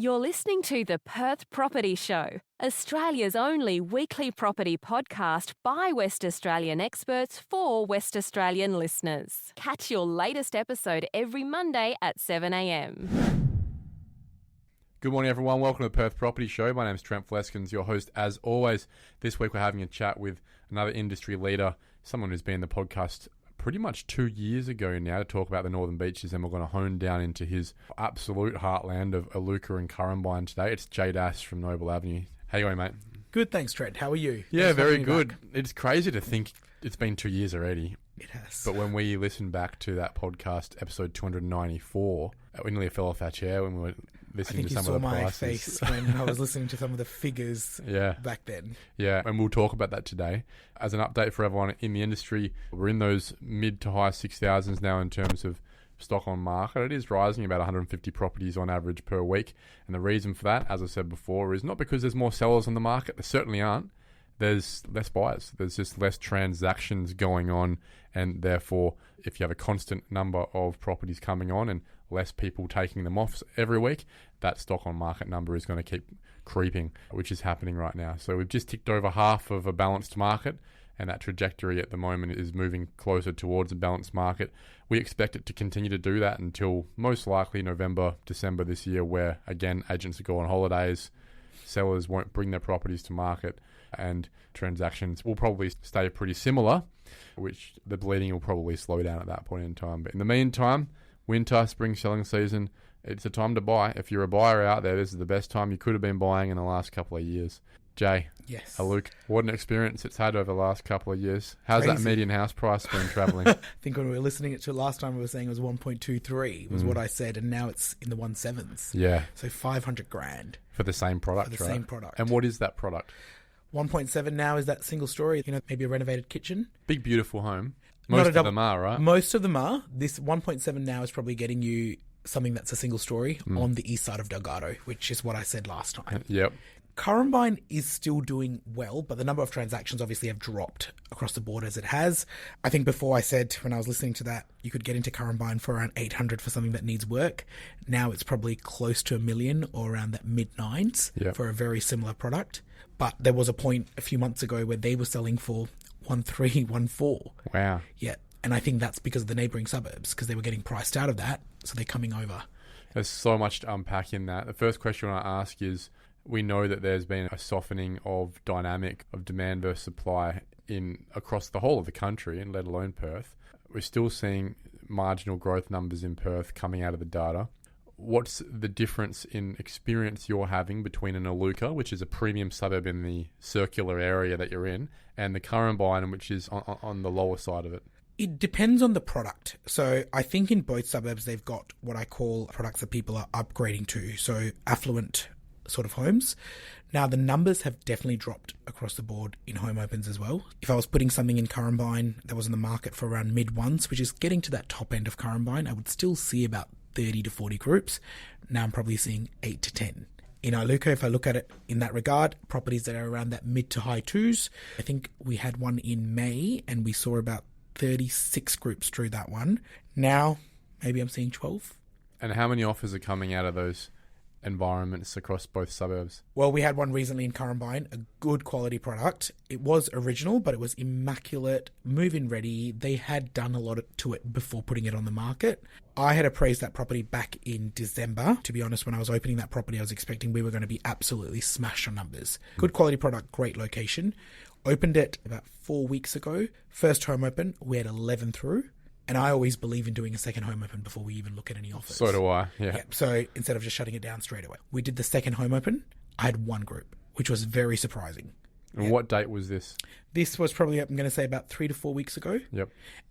You're listening to the Perth Property Show, Australia's only weekly property podcast by West Australian experts for West Australian listeners. Catch your latest episode every Monday at 7 a.m. Good morning, everyone. Welcome to the Perth Property Show. My name is Trent Fleskens, your host as always. This week we're having a chat with another industry leader, someone who's been in the podcast pretty much 2 years ago now to talk about the Northern Beaches, and we're going to hone down into his absolute heartland of Iluka and Currambine today. It's Jay Dash from Noble Avenue. How you going, mate? Good, thanks, Trent. How are you? Yeah, very good. It's crazy to think it's been 2 years already. It has. But when we listened back to that podcast, episode 294, we nearly fell off our chair when we were listening to some of the prices. I think you saw my face when I was listening to some of the figures back then. Yeah, and we'll talk about that today. As an update for everyone in the industry, we're in those mid to high 6,000s now in terms of stock on market. It is rising about 150 properties on average per week. And the reason for that, as I said before, is not because there's more sellers on the market. There certainly aren't. There's less buyers. There's just less transactions going on, and therefore, if you have a constant number of properties coming on and less people taking them off every week, that stock on market number is going to keep creeping, which is happening right now. So we've just ticked over half of a balanced market, and that trajectory at the moment is moving closer towards a balanced market. We expect it to continue to do that until most likely November, December this year, where again, agents will go on holidays, sellers won't bring their properties to market, and transactions will probably stay pretty similar, which the bleeding will probably slow down at that point in time. But in the meantime, winter, spring selling season, it's a time to buy. If you're a buyer out there, this is the best time you could have been buying in the last couple of years. Jay, yes. Luke, what an experience it's had over the last couple of years. How's Crazy. that median house price been travelling? I think when we were listening to it last time, we were saying it was 1.23 was what I said, and now it's in the 1.7s. Yeah. So 500 grand. For the same product, For the right? same product. And what is that product? 1.7 now is that single story, maybe a renovated kitchen. Big, beautiful home. Not Most a of double- them are, right? Most of them are. This 1.7 now is probably getting you something that's a single story on the east side of Delgado, which is what I said last time. Yep. Currambine is still doing well, but the number of transactions obviously have dropped across the board as it has. I think before I said, when I was listening to that, you could get into Currambine for around 800 for something that needs work. Now it's probably close to $1 million or around that mid-nines for a very similar product. But there was a point a few months ago where they were selling for 1.3, 1.4. Wow. Yeah. And I think that's because of the neighbouring suburbs, because they were getting priced out of that, so they're coming over. There's so much to unpack in that. The first question I ask is, we know that there's been a softening of dynamic of demand versus supply across the whole of the country, and let alone Perth. We're still seeing marginal growth numbers in Perth coming out of the data. What's the difference in experience you're having between an Iluka, which is a premium suburb in the circular area that you're in, and the Currambine, which is on the lower side of it? It depends on the product. So I think in both suburbs, they've got what I call products that people are upgrading to. So affluent sort of homes. Now, the numbers have definitely dropped across the board in home opens as well. If I was putting something in Currambine that was in the market for around mid-ones, which is getting to that top end of Currambine, I would still see about 30 to 40 groups. Now I'm probably seeing 8 to 10. In Iluka, if I look at it in that regard, properties that are around that mid to high twos. I think we had one in May and we saw about 36 groups through that one. Now, maybe I'm seeing 12. And how many offers are coming out of those environments across both suburbs? Well, we had one recently in Currambine, a good quality product. It was original, but it was immaculate, move-in ready. They had done a lot to it before putting it on the market. I had appraised that property back in December. To be honest, when I was opening that property, I was expecting we were going to be absolutely smashed on numbers. Good quality product, great location. Opened it about 4 weeks ago. First home open, we had 11 through. And I always believe in doing a second home open before we even look at any offers. So do I, yeah. So instead of just shutting it down straight away. We did the second home open. I had one group, which was very surprising. And what date was this? This was probably, I'm going to say, about 3 to 4 weeks ago. Yep.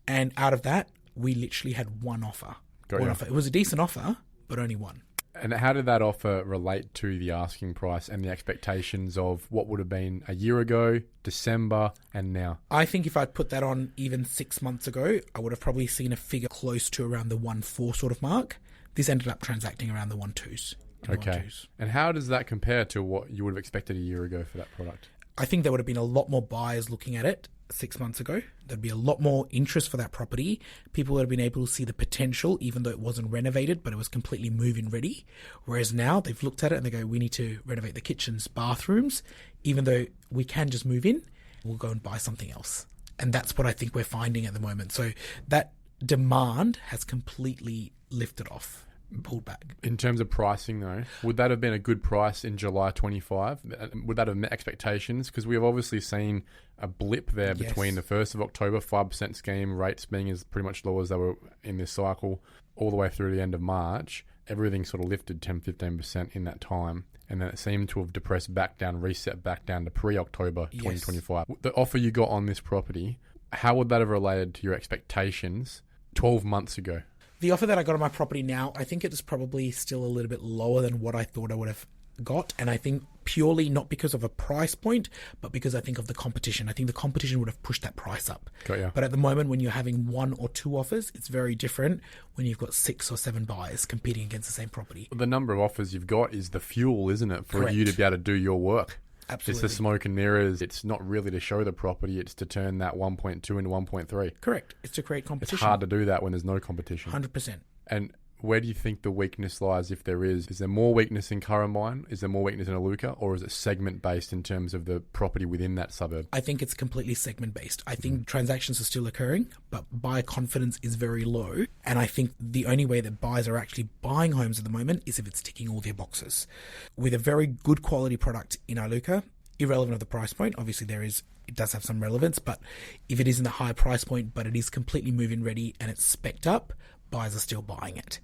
And out of that, we literally had one offer. One offer. It was a decent offer, but only one. And how did that offer relate to the asking price and the expectations of what would have been a year ago, December, and now? I think if I'd put that on even 6 months ago, I would have probably seen a figure close to around the 1.4 sort of mark. This ended up transacting around the 1.2s. Okay. And how does that compare to what you would have expected a year ago for that product? I think there would have been a lot more buyers looking at it 6 months ago. There'd be a lot more interest for that property. People would have been able to see the potential, even though it wasn't renovated, but it was completely move-in ready. Whereas now they've looked at it and they go, we need to renovate the kitchens, bathrooms. Even though we can just move in, we'll go and buy something else. And that's what I think we're finding at the moment. So that demand has completely lifted off, pulled back. In terms of pricing, though, would that have been a good price in July 25? Would that have met expectations? Because we have obviously seen a blip there between the 1st of October, 5% scheme, rates being as pretty much low as they were in this cycle, all the way through the end of March. Everything sort of lifted 10-15% in that time. And then it seemed to have depressed back down, reset back down to pre-October 2025. The offer you got on this property, how would that have related to your expectations 12 months ago? The offer that I got on my property now, I think it is probably still a little bit lower than what I thought I would have got. And I think purely not because of a price point, but because I think of the competition. I think the competition would have pushed that price up. Got ya. But at the moment, when you're having 1 or 2 offers, it's very different when you've got 6 or 7 buyers competing against the same property. The number of offers you've got is the fuel, isn't it, for Correct. you to be able to do your work? Absolutely. It's the smoke and mirrors. It's not really to show the property. It's to turn that 1.2 into 1.3. Correct. It's to create competition. It's hard to do that when there's no competition. 100%. And where do you think the weakness lies, if there is? Is there more weakness in Currambine? Is there more weakness in Iluka? Or is it segment-based in terms of the property within that suburb? I think it's completely segment-based. I think transactions are still occurring, but buyer confidence is very low. And I think the only way that buyers are actually buying homes at the moment is if it's ticking all their boxes. With a very good quality product in Iluka, irrelevant of the price point, obviously it does have some relevance, but if it is in the high price point, but it is completely move-in ready and it's specced up, buyers are still buying it.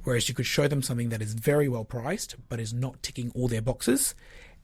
Whereas you could show them something that is very well priced, but is not ticking all their boxes,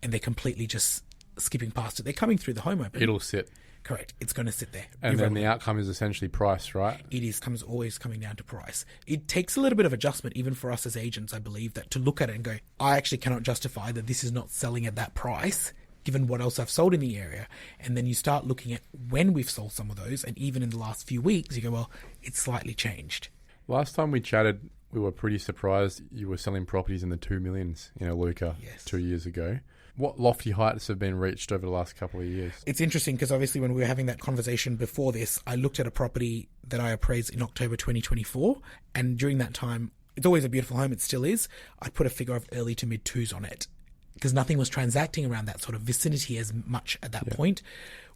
and they're completely just skipping past it. They're coming through the home open. It'll sit. Correct. It's going to sit there. And then the outcome is essentially price, right? It is always coming down to price. It takes a little bit of adjustment, even for us as agents, I believe, that to look at it and go, I actually cannot justify that this is not selling at that price, given what else I've sold in the area. And then you start looking at when we've sold some of those, and even in the last few weeks, you go, well, it's slightly changed. Last time we chatted, we were pretty surprised you were selling properties in the 2 millions in Iluka 2 years ago. What lofty heights have been reached over the last couple of years? It's interesting because obviously when we were having that conversation before this, I looked at a property that I appraised in October 2024. And during that time, it's always a beautiful home. It still is. I put a figure of early to mid 2s on it because nothing was transacting around that sort of vicinity as much at that point.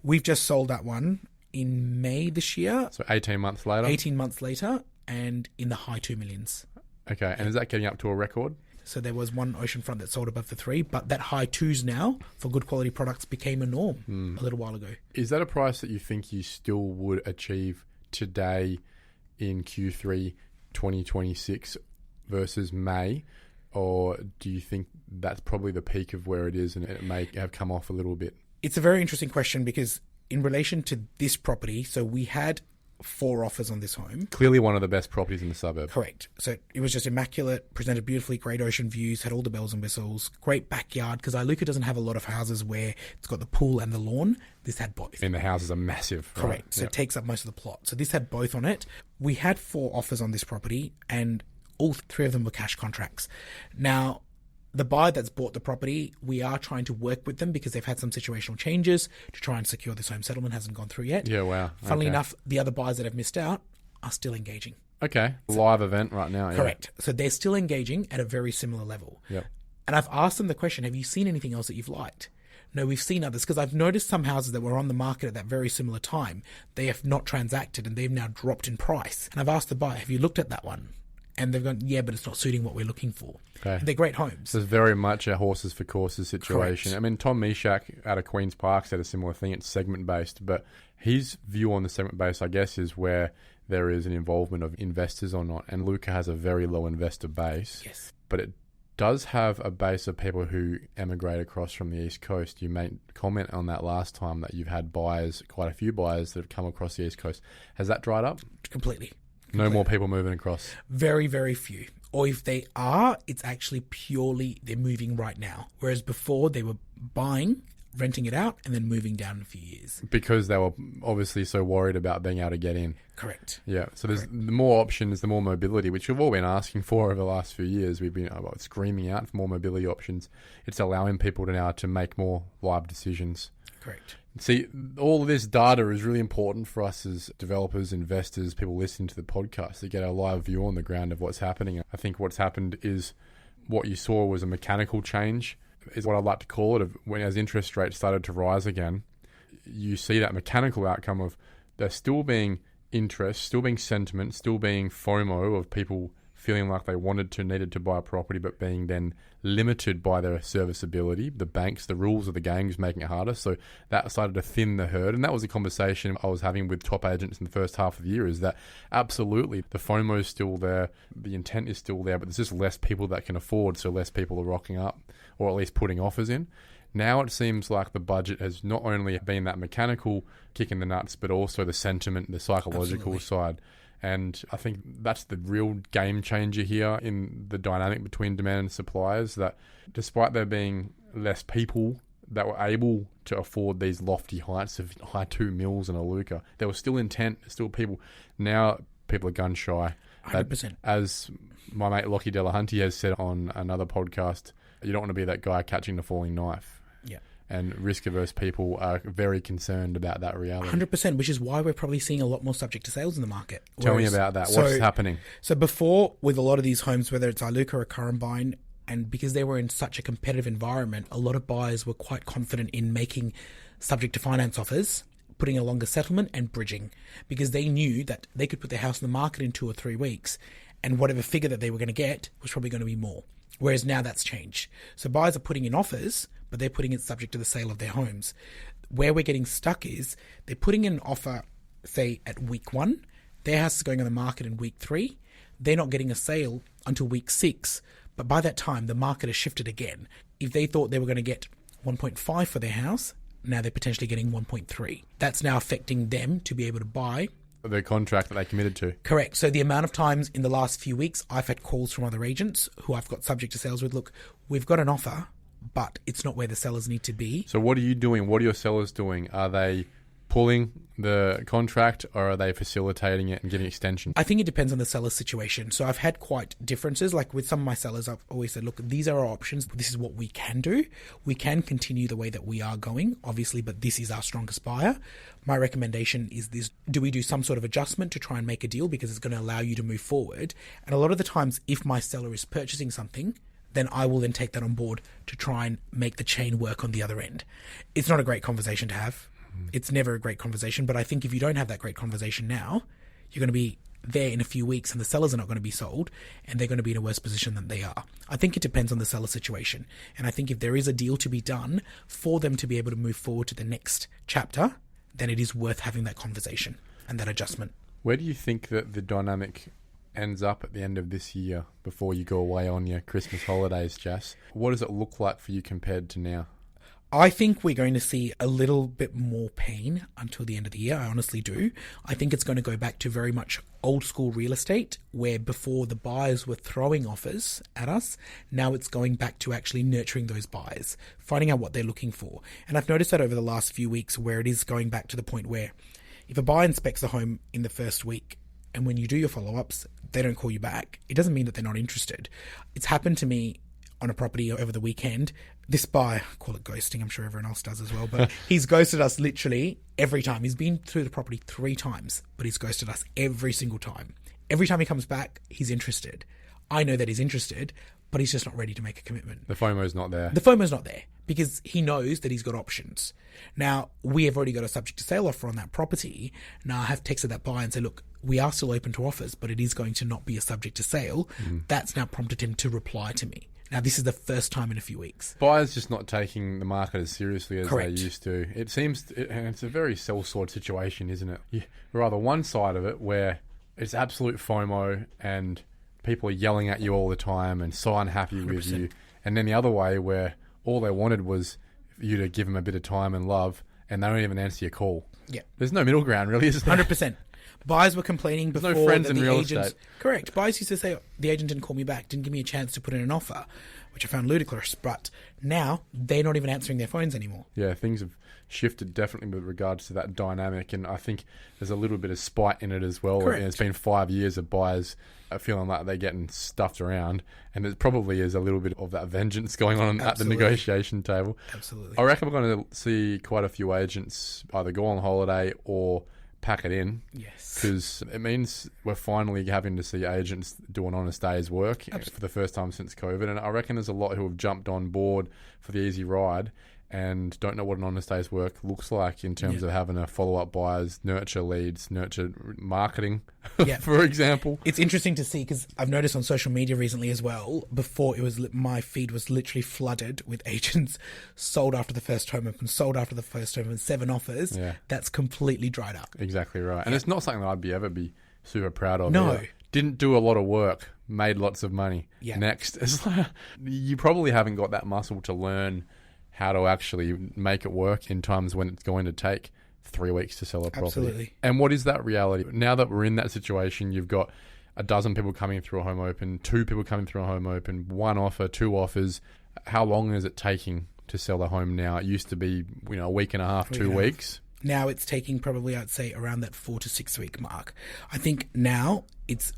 We've just sold that one in May this year. So 18 months later? 18 months later. And in the high 2 millions. Okay, and is that getting up to a record? So there was one oceanfront that sold above the 3, but that high 2s now for good quality products became a norm a little while ago. Is that a price that you think you still would achieve today in Q3 2026 versus May? Or do you think that's probably the peak of where it is and it may have come off a little bit? It's a very interesting question because in relation to this property, so we had 4 offers on this home. Clearly one of the best properties in the suburb. Correct. So it was just immaculate, presented beautifully, great ocean views, had all the bells and whistles, great backyard, because Iluka doesn't have a lot of houses where it's got the pool and the lawn. This had both. And the houses are massive. Right? Correct. So it takes up most of the plot. So this had both on it. We had 4 offers on this property and all 3 of them were cash contracts. Now, the buyer that's bought the property, we are trying to work with them because they've had some situational changes to try and secure this home settlement. Hasn't gone through yet. Yeah, wow. Funnily enough, the other buyers that have missed out are still engaging. Okay. Live event right now. Yeah. Correct. So they're still engaging at a very similar level. Yep. And I've asked them the question, have you seen anything else that you've liked? No, we've seen others because I've noticed some houses that were on the market at that very similar time. They have not transacted and they've now dropped in price. And I've asked the buyer, have you looked at that one? And they've gone, yeah, but it's not suiting what we're looking for. Okay. And they're great homes. So it's very much a horses for courses situation. Correct. I mean, Tom Mishak out of Queen's Park said a similar thing. It's segment-based. But his view on the segment-based, I guess, is where there is an involvement of investors or not. And Iluka has a very low investor base. Yes. But it does have a base of people who emigrate across from the East Coast. You made comment on that last time that you've had buyers, quite a few buyers that have come across the East Coast. Has that dried up? Completely. No more people moving across? Very, very few. Or if they are, it's actually purely they're moving right now. Whereas before they were buying, renting it out, and then moving down in a few years. Because they were obviously so worried about being able to get in. Correct. Yeah. So there's the more options, the more mobility, which we've all been asking for over the last few years. We've been screaming out for more mobility options. It's allowing people to now to make more live decisions. Correct. See, all of this data is really important for us as developers, investors, people listening to the podcast to get a live view on the ground of what's happening. I think what's happened is what you saw was a mechanical change, is what I'd like to call it, of when as interest rates started to rise again. You see that mechanical outcome of there still being interest, still being sentiment, still being FOMO of people feeling like they needed to buy a property, but being then limited by their serviceability. The banks, the rules of the game is making it harder. So that started to thin the herd. And that was a conversation I was having with top agents in the first half of the year, is that absolutely the FOMO is still there, the intent is still there, but there's just less people that can afford, so less people are rocking up, or at least putting offers in. Now it seems like the budget has not only been that mechanical kick in the nuts, but also the sentiment, the psychological side. And I think that's the real game changer here in the dynamic between demand and suppliers, that despite there being less people that were able to afford these lofty heights of high 2 mils and Iluka, there was still intent, still people. Now people are gun shy. 100%. As my mate Lockie Delahunty has said on another podcast, you don't want to be that guy catching the falling knife. Yeah. And risk-averse people are very concerned about that reality. 100%, which is why we're probably seeing a lot more subject to sales in the market. Tell me about that. What's happening? So before, with a lot of these homes, whether it's Iluka or Currambine, and because they were in such a competitive environment, a lot of buyers were quite confident in making subject to finance offers, putting a longer settlement and bridging, because they knew that they could put their house in the market in 2 or 3 weeks, and whatever figure that they were going to get was probably going to be more. Whereas now that's changed. So buyers are putting in offers, but they're putting it subject to the sale of their homes. Where we're getting stuck is they're putting in an offer, say, at week 1. Their house is going on the market in week 3. They're not getting a sale until week 6. But by that time, the market has shifted again. If they thought they were going to get 1.5 for their house, now they're potentially getting 1.3. That's now affecting them to be able to buy the contract that they committed to. Correct. So the amount of times in the last few weeks, I've had calls from other agents who I've got subject to sales with, look, we've got an offer, but it's not where the sellers need to be. So what are you doing? What are your sellers doing? Are they pulling the contract, or are they facilitating it and giving extension? I think it depends on the seller's situation. So I've had quite differences. Like with some of my sellers, I've always said, look, these are our options. This is what we can do. We can continue the way that we are going, obviously, but this is our strongest buyer. My recommendation is this: do we do some sort of adjustment to try and make a deal, because it's going to allow you to move forward? And a lot of the times, if my seller is purchasing something, then I will then take that on board to try and make the chain work on the other end. It's not a great conversation to have. It's never a great conversation, but I think if you don't have that great conversation now, you're going to be there in a few weeks and the sellers are not going to be sold, and they're going to be in a worse position than they are. I think it depends on the seller situation. And I think if there is a deal to be done for them to be able to move forward to the next chapter, then it is worth having that conversation and that adjustment. Where do you think that the dynamic ends up at the end of this year before you go away on your Christmas holidays, Jas? What does it look like for you compared to now? I think we're going to see a little bit more pain until the end of the year. I honestly do. I think it's going to go back to very much old school real estate, where before the buyers were throwing offers at us. Now it's going back to actually nurturing those buyers, finding out what they're looking for. And I've noticed that over the last few weeks, where it is going back to the point where if a buyer inspects a home in the first week, and when you do your follow-ups, they don't call you back, it doesn't mean that they're not interested. It's happened to me on a property over the weekend. This buyer, call it ghosting, I'm sure everyone else does as well, but he's ghosted us literally every time. He's been through the property 3 times, but he's ghosted us every single time. Every time he comes back, he's interested. I know that he's interested, but he's just not ready to make a commitment. The FOMO's not there. The FOMO's not there because he knows that he's got options. Now, we have already got a subject to sale offer on that property. Now, I have texted that buyer and said, look, we are still open to offers, but it is going to not be a subject to sale. That's now prompted him to reply to me. Now, this is the first time in a few weeks. Buyers just not taking the market as seriously as Correct. they used to. It seems, and it's a very sell-side situation, isn't it? You're either one side of it where it's absolute FOMO and people are yelling at you all the time and so unhappy 100%. with you, and then the other way where all they wanted was you to give them a bit of time and love, and they don't even answer your call. Yeah. There's no middle ground, really, is there? 100%. Buyers were complaining before no friends that in the real agents... estate. Correct. Buyers used to say, the agent didn't call me back, didn't give me a chance to put in an offer. which I found ludicrous. But now they're not even answering their phones anymore. Yeah, things have shifted definitely with regards to that dynamic, and I think there's a little bit of spite in it as well. Correct. It's been 5 years of buyers feeling like they're getting stuffed around, and there probably is a little bit of that vengeance going on at the negotiation table. Absolutely. I reckon we're going to see quite a few agents either go on holiday or pack it in. Yes. Because it means we're finally having to see agents do an honest day's work for the first time since COVID. And I reckon there's a lot who have jumped on board for the easy ride and don't know what an honest day's work looks like in terms of having to follow up buyers, nurture leads, nurture marketing, for example. It's interesting to see because I've noticed on social media recently as well, before it was my feed was literally flooded with agents sold after the first home open, 7 offers. Yeah. That's completely dried up. Exactly right. And it's not something that I'd ever be super proud of. No. Either. Didn't do a lot of work, made lots of money. Yeah. Next. It's like, you probably haven't got that muscle to learn how to actually make it work in times when it's going to take 3 weeks to sell a property. Absolutely. And what is that reality? Now that we're in that situation, you've got a dozen people coming through a home open, 2 people coming through a home open, 1 offer, 2 offers. How long is it taking to sell a home now? It used to be, a week and a half, 2 weeks. Now it's taking probably, I'd say, around that 4 to 6 week mark. I think now it's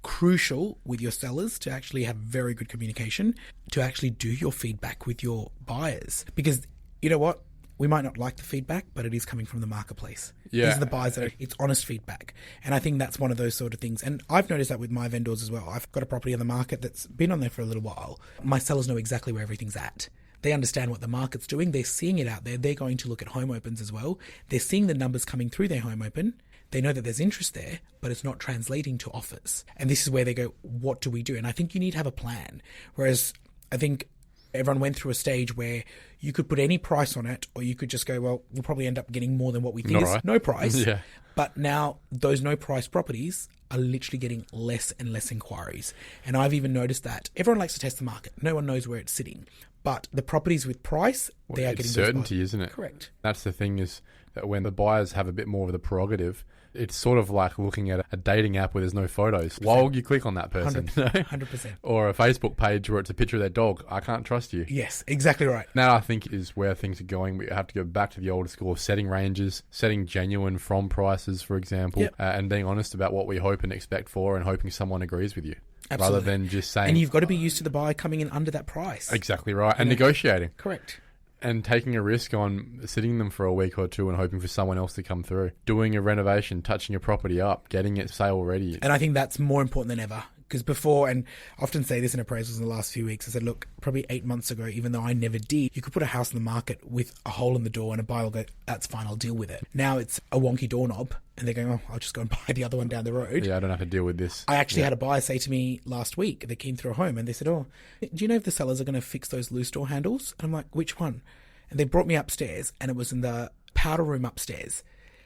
crucial with your sellers to actually have very good communication, to actually do your feedback with your buyers. Because you know what? We might not like the feedback, but it is coming from the marketplace. Yeah. These are the buyers it's honest feedback. And I think that's one of those sort of things. And I've noticed that with my vendors as well. I've got a property on the market that's been on there for a little while. My sellers know exactly where everything's at. They understand what the market's doing. They're seeing it out there. They're going to look at home opens as well. They're seeing the numbers coming through their home open. They know that there's interest there, but it's not translating to offers. And this is where they go, what do we do? And I think you need to have a plan. Whereas I think everyone went through a stage where you could put any price on it, or you could just go, well, we'll probably end up getting more than what we think is no price. Yeah. But now those no price properties are literally getting less and less inquiries. And I've even noticed that everyone likes to test the market. No one knows where it's sitting. But the properties with price, they are getting certainty, isn't it? Correct. That's the thing, is that when the buyers have a bit more of the prerogative, it's sort of like looking at a dating app where there's no photos. Why would you click on that person? 100%. Or a Facebook page where it's a picture of their dog. I can't trust you. Yes, exactly right. Now I think is where things are going. We have to go back to the old school of setting ranges, setting genuine from prices, for example, and being honest about what we hope and expect for, and hoping someone agrees with you. Absolutely. Rather than just saying... And you've got to be used to the buyer coming in under that price. Exactly right. And negotiating. Correct. And taking a risk on sitting them for a week or two and hoping for someone else to come through. Doing a renovation, touching your property up, getting it sale ready. And I think that's more important than ever. Because before, and I often say this in appraisals in the last few weeks, I said, look, probably 8 months ago, even though I never did, you could put a house in the market with a hole in the door and a buyer will go, that's fine, I'll deal with it. Now it's a wonky doorknob and they're going, oh, I'll just go and buy the other one down the road. Yeah, I don't have to deal with this. I actually had a buyer say to me last week, they came through a home and they said, oh, do you know if the sellers are going to fix those loose door handles? And I'm like, which one? And they brought me upstairs and it was in the powder room upstairs.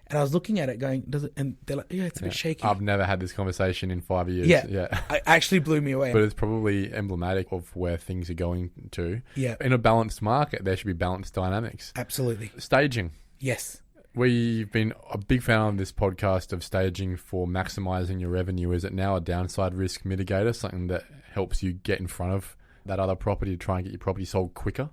And I was looking at it going, does it? And they're like, yeah, it's a bit shaky. I've never had this conversation in 5 years. Yeah. It actually blew me away. But it's probably emblematic of where things are going to. Yeah. In a balanced market, there should be balanced dynamics. Absolutely. Staging. Yes. We've been a big fan of this podcast of staging for maximising your revenue. Is it now a downside risk mitigator, something that helps you get in front of that other property to try and get your property sold quicker?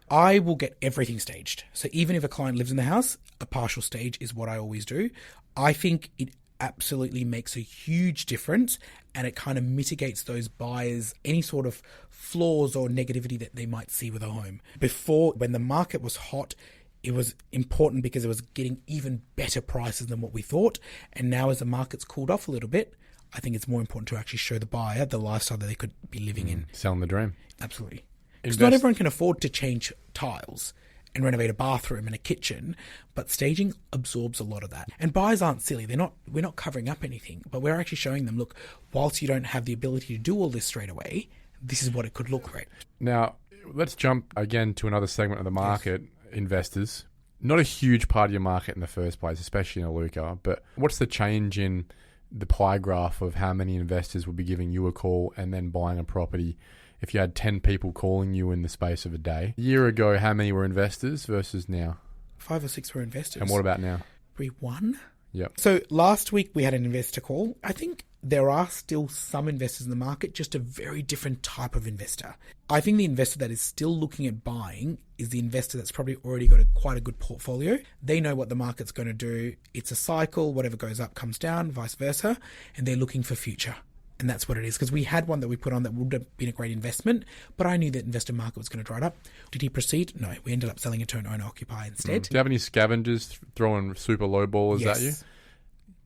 I will get everything staged. So even if a client lives in the house, a partial stage is what I always do. I think it absolutely makes a huge difference and it kind of mitigates those buyers, any sort of flaws or negativity that they might see with a home. Before, when the market was hot, it was important because it was getting even better prices than what we thought. And now as the market's cooled off a little bit, I think it's more important to actually show the buyer the lifestyle that they could be living in. Selling the dream. Absolutely. Because not everyone can afford to change tiles and renovate a bathroom and a kitchen, but staging absorbs a lot of that. And buyers aren't silly. We're not covering up anything, but we're actually showing them, look, whilst you don't have the ability to do all this straight away, this is what it could look like. Now, let's jump again to another segment of the market, investors. Not a huge part of your market in the first place, especially in Iluka, but what's the change in the pie graph of how many investors would be giving you a call and then buying a property if you had 10 people calling you in the space of a day? A year ago, how many were investors versus now? 5 or 6 were investors. And what about now? Probably 1. Yep. So last week we had an investor call. I think there are still some investors in the market, just a very different type of investor. I think the investor that is still looking at buying is the investor that's probably already got quite a good portfolio. They know what the market's going to do. It's a cycle. Whatever goes up comes down, vice versa. And they're looking for future. And that's what it is. Because we had one that we put on that would have been a great investment, but I knew that investor market was going to dry up. Did he proceed? No. We ended up selling it to an owner-occupier instead. Do you have any scavengers throwing super low ballers at you?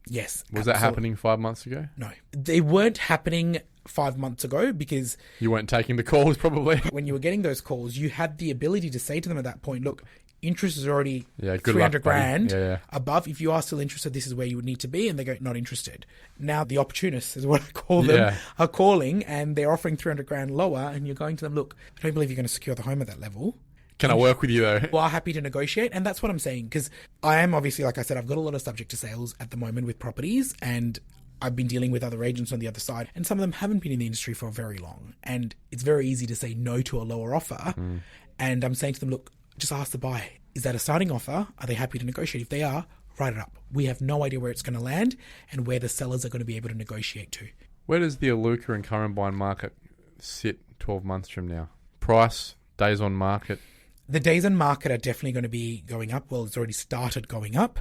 Yes. Was that happening 5 months ago? No. They weren't happening 5 months ago because... You weren't taking the calls, probably. When you were getting those calls, you had the ability to say to them at that point, look, interest is already good 300 luck, grand above. If you are still interested, this is where you would need to be. And they go, not interested. Now, the opportunists is what I call them, are calling and they're offering 300 grand lower. And you're going to them, look, I don't believe you're going to secure the home at that level. Can I work with you though? Well, happy to negotiate. And that's what I'm saying. Because I am obviously, like I said, I've got a lot of subject to sales at the moment with properties. And I've been dealing with other agents on the other side. And some of them haven't been in the industry for very long. And it's very easy to say no to a lower offer. And I'm saying to them, look, just ask the buyer. Is that a starting offer? Are they happy to negotiate? If they are, write it up. We have no idea where it's going to land and where the sellers are going to be able to negotiate to. Where does the Iluka and Currambine market sit 12 months from now? Price, days on market? The days on market are definitely going to be going up. Well, it's already started going up.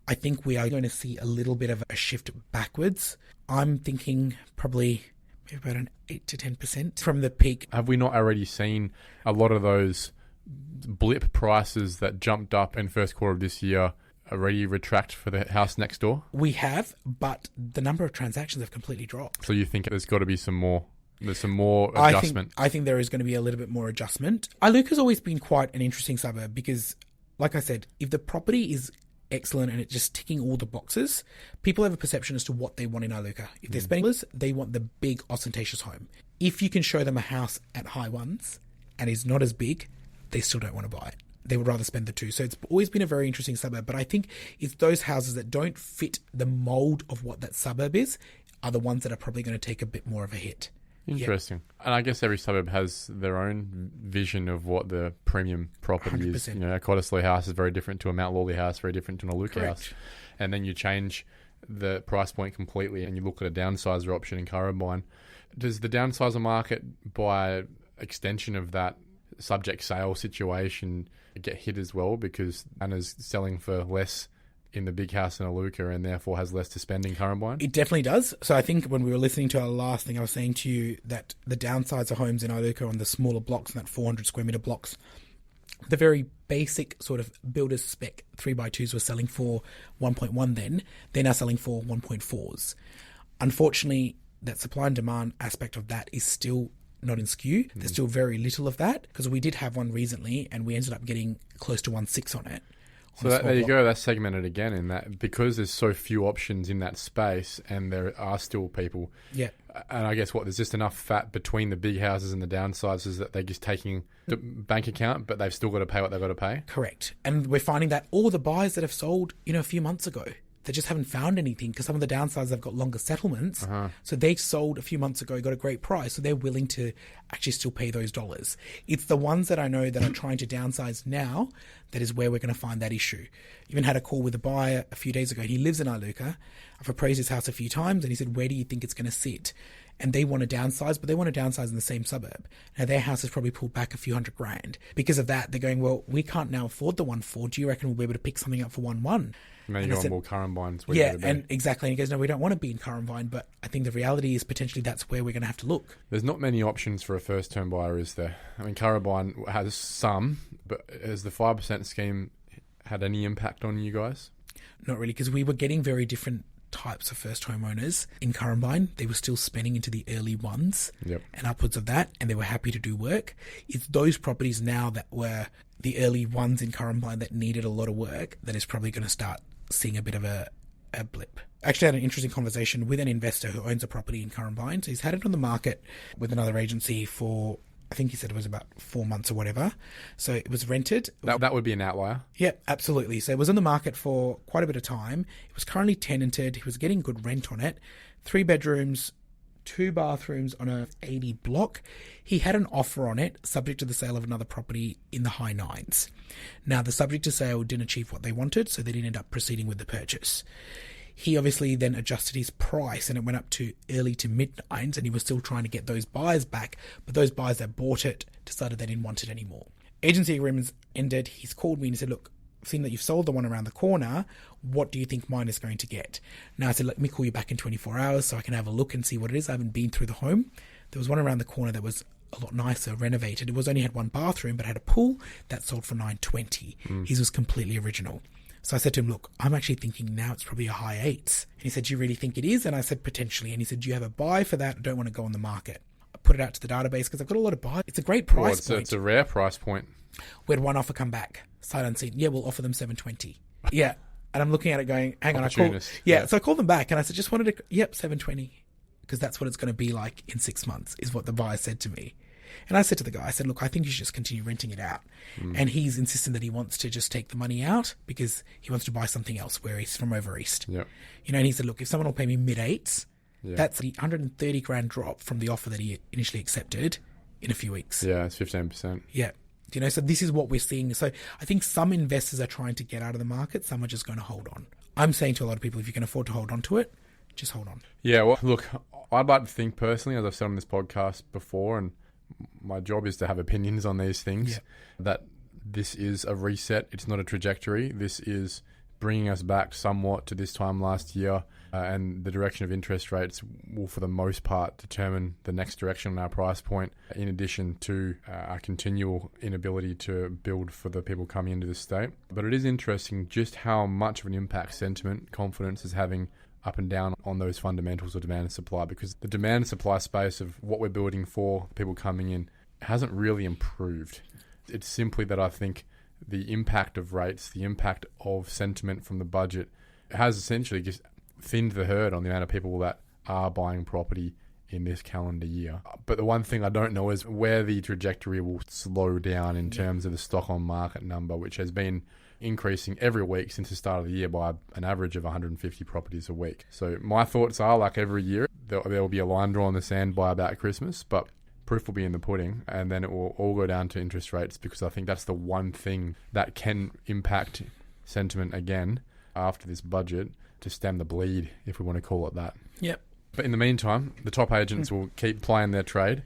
I think we are going to see a little bit of a shift backwards. I'm thinking probably maybe about an 8 to 10% from the peak. Have we not already seen a lot of those blip prices that jumped up in first quarter of this year already retract for the house next door? We have, but the number of transactions have completely dropped. So you think there's got to be some more... There's some more adjustment. I think there is going to be a little bit more adjustment. Iluka has always been quite an interesting suburb because, like I said, if the property is excellent and it's just ticking all the boxes, people have a perception as to what they want in Iluka. If they're spending, they want the big, ostentatious home. If you can show them a house at high ones and is not as big, they still don't want to buy it. They would rather spend the two. So it's always been a very interesting suburb. But I think it's those houses that don't fit the mold of what that suburb is are the ones that are probably going to take a bit more of a hit. Interesting. Yep. And I guess every suburb has their own vision of what the premium property 100%. is. You know, a Cottesloe house is very different to a Mount Lawley house, very different to an Iluka house. And then you change the price point completely and you look at a downsizer option in Currambine. Does the downsizer market, by extension of that subject sale situation, get hit as well because Anna's selling for less in the big house in Iluka and therefore has less to spend in Currambine? It definitely does. So I think when we were listening to our last thing, I was saying to you that the downsides of homes in Iluka on the smaller blocks, and that 400 square metre blocks, the very basic sort of builder's spec 3x2s were selling for 1.1 then. They're now selling for 1.4s. Unfortunately, that supply and demand aspect of that is still not in skew. There's still very little of that because we did have one recently and we ended up getting close to 1.6 on it. So there you go, that's segmented again in that because there's so few options in that space and there are still people. Yeah. And I guess there's just enough fat between the big houses and the downsizers that they're just taking the bank account, but they've still got to pay what they've got to pay. Correct. And we're finding that all the buyers that have sold, a few months ago, they just haven't found anything because some of the downsizers have got longer settlements. So they sold a few months ago, got a great price. So they're willing to actually still pay those dollars. It's the ones that I know that are trying to downsize now that is where we're going to find that issue. Even had a call with a buyer a few days ago. He lives in Iluka. I've appraised his house a few times and he said, where do you think it's going to sit? And they want to downsize, but they want to downsize in the same suburb. Now their house has probably pulled back a few $100 grand. Because of that, they're going, well, we can't now afford the 1.4. Do you reckon we'll be able to pick something up for 1.1? And then you're on more Currambines. Yeah, and exactly. And he goes, no, we don't want to be in Currambine, but I think the reality is potentially that's where we're going to have to look. There's not many options for a first-term buyer, is there? I mean, Currambine has some, but has the 5% scheme had any impact on you guys? Not really, because we were getting very different types of first homeowners in Currambine. They were still spending into the early ones and upwards of that, and they were happy to do work. It's those properties now that were the early ones in Currambine that needed a lot of work that is probably going to start seeing a bit of a blip. I actually had an interesting conversation with an investor who owns a property in Currambine. So he's had it on the market with another agency for, I think he said it was about 4 months or whatever. So it was rented. That would be an outlier. Yeah, absolutely. So it was on the market for quite a bit of time. It was currently tenanted. He was getting good rent on it. 3 bedrooms, 2 bathrooms on a 80 block. He had an offer on it subject to the sale of another property in the high 9s. Now, the subject to sale didn't achieve what they wanted, so they didn't end up proceeding with the purchase. He obviously then adjusted his price and it went up to early to mid-9s, and he was still trying to get those buyers back, but those buyers that bought it decided they didn't want it anymore. Agency agreements ended. He's called me and he said, look, I've seen that you've sold the one around the corner. What do you think mine is going to get? Now I said, let me call you back in 24 hours so I can have a look and see what it is. I haven't been through the home. There was one around the corner that was a lot nicer, renovated. It was only had one bathroom, but had a pool. That sold for $920. His was completely original. So I said to him, look, I'm actually thinking now it's probably a high 8s. And he said, do you really think it is? And I said, potentially. And he said, do you have a buy for that? I don't want to go on the market. I put it out to the database because I've got a lot of buys. It's a great price point. It's a rare price point. We had one offer come back, sight unseen. Yeah, we'll offer them $720. Yeah. And I'm looking at it going, hang on. So I called them back and I said, just wanted to, yep, $720. Because that's what it's going to be like in 6 months, is what the buyer said to me. And I said to the guy, I said, look, I think you should just continue renting it out. And he's insisting that he wants to just take the money out because he wants to buy something else where he's from over east. Yep. You know, and he said, look, if someone will pay me mid-8s, that's the $130,000 drop from the offer that he initially accepted in a few weeks. Yeah, it's 15%. Yeah. You know, so this is what we're seeing. So I think some investors are trying to get out of the market. Some are just going to hold on. I'm saying to a lot of people, if you can afford to hold on to it, just hold on. Yeah, well, look, I'd like to think personally, as I've said on this podcast before, and my job is to have opinions on these things, that this is a reset. It's not a trajectory. This is bringing us back somewhat to this time last year, and the direction of interest rates will, for the most part, determine the next direction on our price point, in addition to our continual inability to build for the people coming into the state. But it is interesting just how much of an impact sentiment, confidence is having up and down on those fundamentals of demand and supply, because the demand and supply space of what we're building for people coming in hasn't really improved. It's simply that I think the impact of rates, the impact of sentiment from the budget has essentially just thinned the herd on the amount of people that are buying property in this calendar year. But the one thing I don't know is where the trajectory will slow down in terms of the stock on market number, which has been increasing every week since the start of the year by an average of 150 properties a week. So my thoughts are, like every year, there will be a line drawn in the sand by about Christmas, but proof will be in the pudding, and then it will all go down to interest rates, because I think that's the one thing that can impact sentiment again after this budget to stem the bleed, if we want to call it that. Yep. But in the meantime, the top agents will keep playing their trade,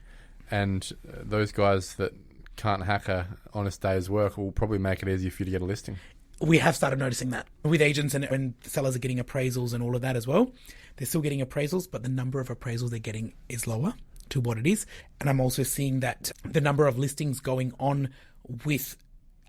and those guys that can't hack a honest day's work will probably make it easier for you to get a listing. We have started noticing that with agents, and when sellers are getting appraisals and all of that as well. They're still getting appraisals, but the number of appraisals they're getting is lower to what it is. And I'm also seeing that the number of listings going on with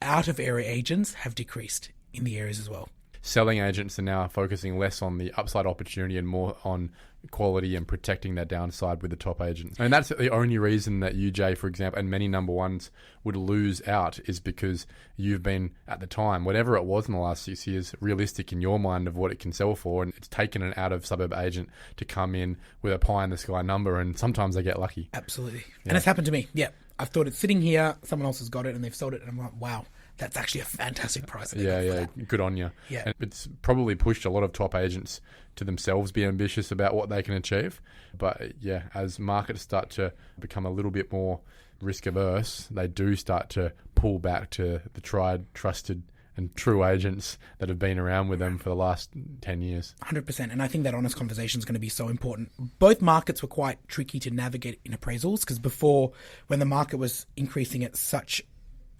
out-of-area agents have decreased in the areas as well. Selling agents are now focusing less on the upside opportunity and more on quality and protecting that downside with the top agents. And that's the only reason that you, Jay, for example, and many number ones would lose out, is because you've been, at the time, whatever it was in the last 6 years, realistic in your mind of what it can sell for, and it's taken an out-of-suburb agent to come in with a pie-in-the-sky number, and sometimes they get lucky. Absolutely. Yeah. And it's happened to me. Yeah. I've thought it's sitting here, someone else has got it, and they've sold it, and I'm like, wow. That's actually a fantastic price. Yeah. Good on you. Yeah. And it's probably pushed a lot of top agents to themselves be ambitious about what they can achieve. But yeah, as markets start to become a little bit more risk averse, they do start to pull back to the tried, trusted and true agents that have been around with them for the last 10 years. 100%. And I think that honest conversation is going to be so important. Both markets were quite tricky to navigate in appraisals, because before, when the market was increasing at such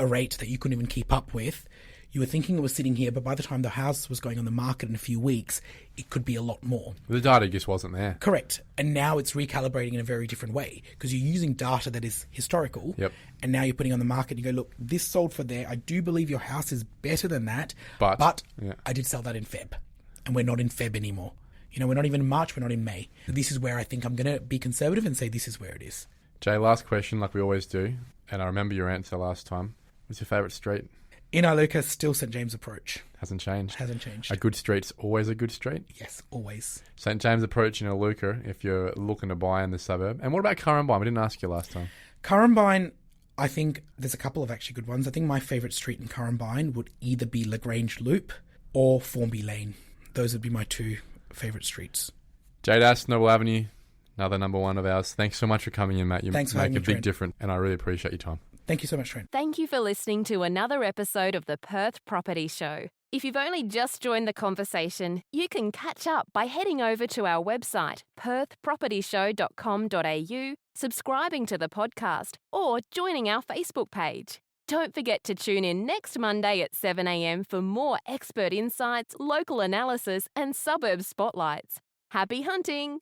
a rate that you couldn't even keep up with, you were thinking it was sitting here, but by the time the house was going on the market in a few weeks, it could be a lot more. The data just wasn't there. Correct. And now it's recalibrating in a very different way, because you're using data that is historical. Yep. And now you're putting on the market and you go, look, this sold for there. I do believe your house is better than that, but yeah. I did sell that in Feb, and we're not in Feb anymore. You know, we're not even in March, we're not in May. This is where I think I'm going to be conservative and say this is where it is. Jay, last question, like we always do, and I remember your answer last time. What's your favourite street? In Iluka, still St James Approach. Hasn't changed. Hasn't changed. A good street's always a good street? Yes, always. St James Approach in Iluka, if you're looking to buy in the suburb. And what about Currambine? We didn't ask you last time. Currambine, I think there's a couple of actually good ones. I think my favourite street in Currambine would either be Lagrange Loop or Formby Lane. Those would be my two favourite streets. Jade Ash, Noble Avenue, another number one of ours. Thanks so much for coming in, Matt. You Thanks for make having a me, big Trent. difference, and I really appreciate your time. Thank you so much, Trent. Thank you for listening to another episode of the Perth Property Show. If you've only just joined the conversation, you can catch up by heading over to our website, perthpropertyshow.com.au, subscribing to the podcast, or joining our Facebook page. Don't forget to tune in next Monday at 7 a.m. for more expert insights, local analysis, and suburb spotlights. Happy hunting!